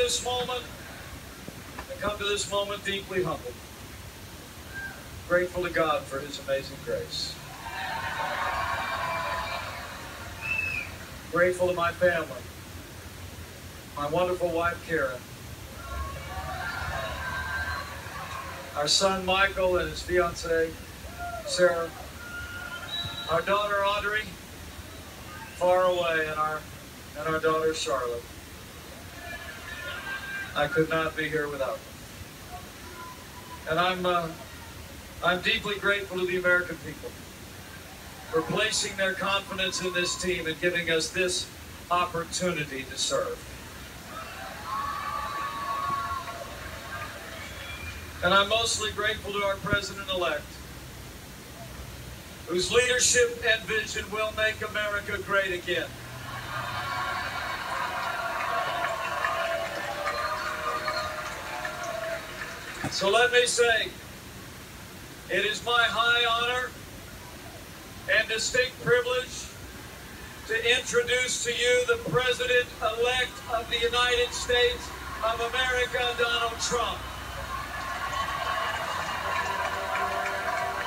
this moment, deeply humbled, grateful to God for his amazing grace. Grateful to my family, my wonderful wife, Karen, our son, Michael, and his fiancée, Sarah, our daughter, Audrey, far away, and our daughter, Charlotte. I could not be here without them. And I'm deeply grateful to the American people for placing their confidence in this team and giving us this opportunity to serve. And I'm mostly grateful to our president-elect, whose leadership and vision will make America great again. So let me say, it is my high honor and distinct privilege to introduce to you the President-elect of the United States of America, Donald Trump.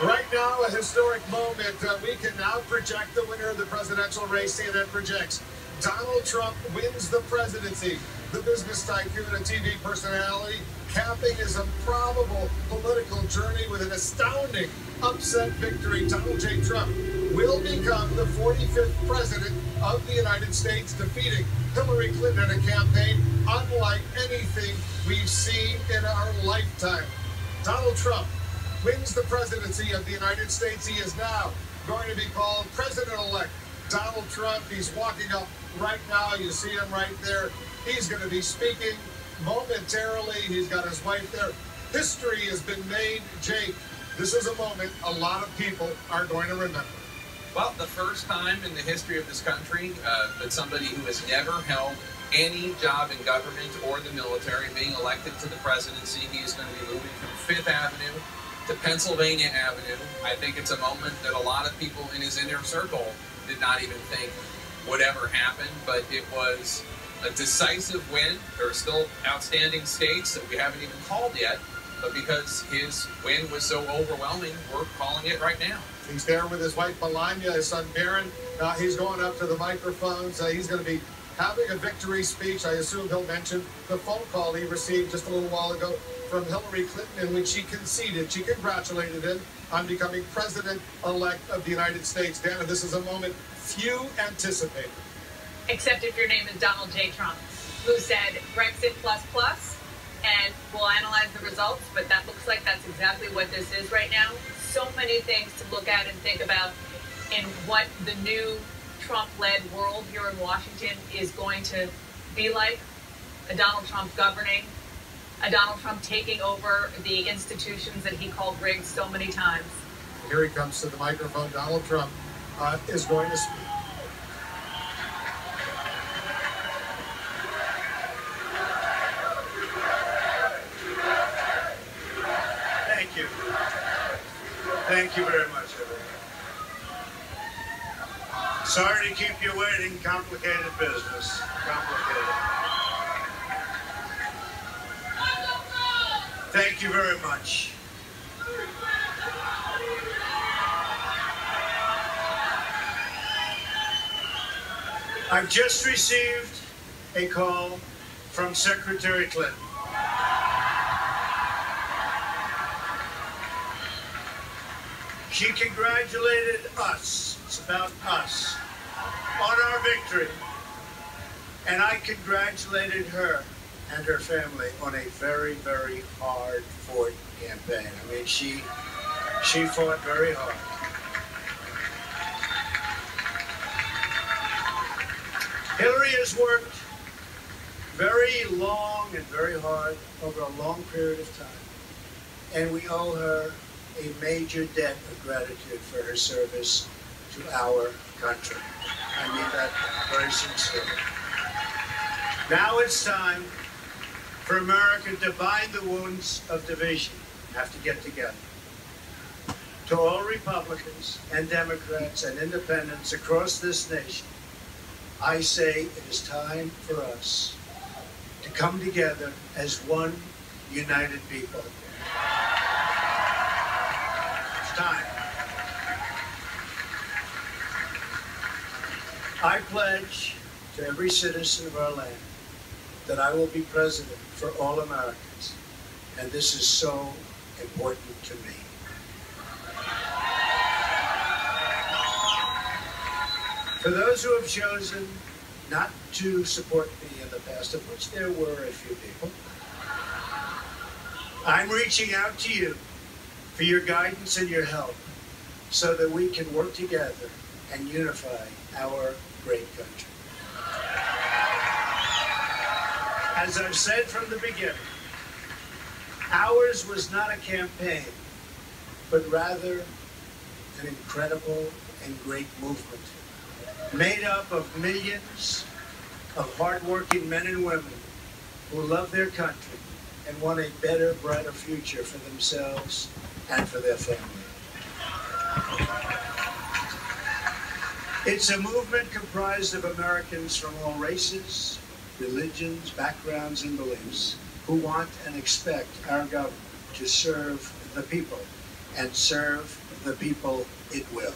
Right now, a historic moment. We can now project the winner of the presidential race. CNN projects Donald Trump wins the presidency. The business tycoon and TV personality capping his improbable political journey with an astounding upset victory. Donald J. Trump will become the 45th president of the United States, defeating Hillary Clinton in a campaign unlike anything we've seen in our lifetime. Donald Trump wins the presidency of the United States. He is now going to be called President-elect Donald Trump. He's walking up right now. You see him right there. He's going to be speaking momentarily. He's got his wife there. History has been made. Jake, this is a moment a lot of people are going to remember. Well, the first time in the history of this country that somebody who has never held any job in government or the military being elected to the presidency. He is going to be moving from Fifth Avenue to Pennsylvania Avenue. I think it's a moment that a lot of people in his inner circle did not even think would ever happen, but it was a decisive win. There are still outstanding states that we haven't even called yet, but because his win was so overwhelming, we're calling it right now. He's there with his wife Melania, his son Barron. He's going up to the microphones. He's going to be having a victory speech. I assume he'll mention the phone call he received just a little while ago from Hillary Clinton, in which she conceded. She congratulated him on becoming president-elect of the United States. Dana, this is a moment few anticipated. Except if your name is Donald J. Trump, who said Brexit plus plus, and we'll analyze the results, but that looks like that's exactly what this is right now. So many things to look at and think about in what the new Trump-led world here in Washington is going to be like. A Donald Trump governing, a Donald Trump taking over the institutions that he called rigged so many times. Here he comes to the microphone. Donald Trump is going to speak. Thank you. Thank you very much, everyone. Sorry to keep you waiting. Complicated business. Complicated. Thank you very much. I've just received a call from Secretary Clinton. She congratulated us, it's about us, on our victory. And I congratulated her and her family on a very, very hard-fought campaign. I mean, she fought very hard. Hillary has worked very long and very hard over a long period of time. And we owe her a major debt of gratitude for her service to our country. I mean that very sincerely. Now it's time for America to bind the wounds of division. Have to get together. To all Republicans and Democrats and independents across this nation, I say it is time for us to come together as one united people. It's time. I pledge to every citizen of our land that I will be president for all Americans, and this is so important to me. For those who have chosen not to support me in the past, of which there were a few people, I'm reaching out to you for your guidance and your help so that we can work together and unify our great country. As I've said from the beginning, ours was not a campaign, but rather an incredible and great movement made up of millions of hardworking men and women who love their country and want a better, brighter future for themselves and for their family. It's a movement comprised of Americans from all races, religions, backgrounds, and beliefs who want and expect our government to serve the people, and serve the people it will.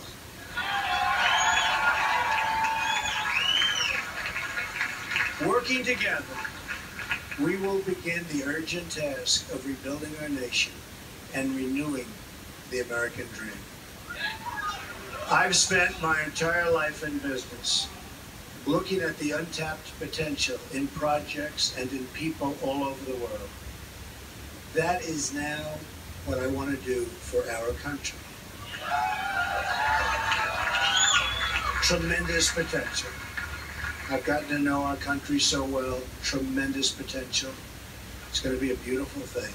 Working together, we will begin the urgent task of rebuilding our nation and renewing the American dream. I've spent my entire life in business looking at the untapped potential in projects and in people all over the world. That is now what I want to do for our country. Tremendous potential. I've gotten to know our country so well. Tremendous potential. It's going to be a beautiful thing.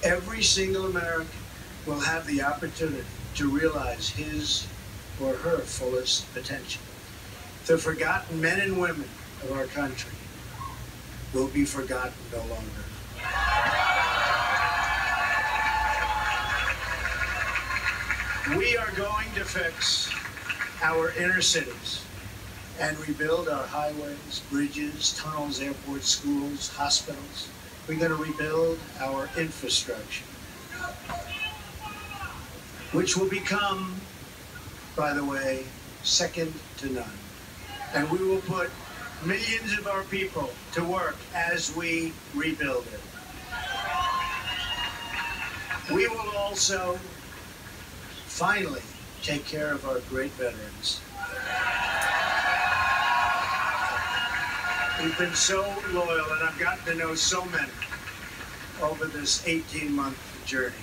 Every single American will have the opportunity to realize his or her fullest potential. The forgotten men and women of our country will be forgotten no longer. We are going to fix our inner cities and rebuild our highways, bridges, tunnels, airports, schools, hospitals. We're going to rebuild our infrastructure, which will become, by the way, second to none. And we will put millions of our people to work as we rebuild it. We will also finally take care of our great veterans. We've been so loyal, and I've gotten to know so many over this 18-month journey.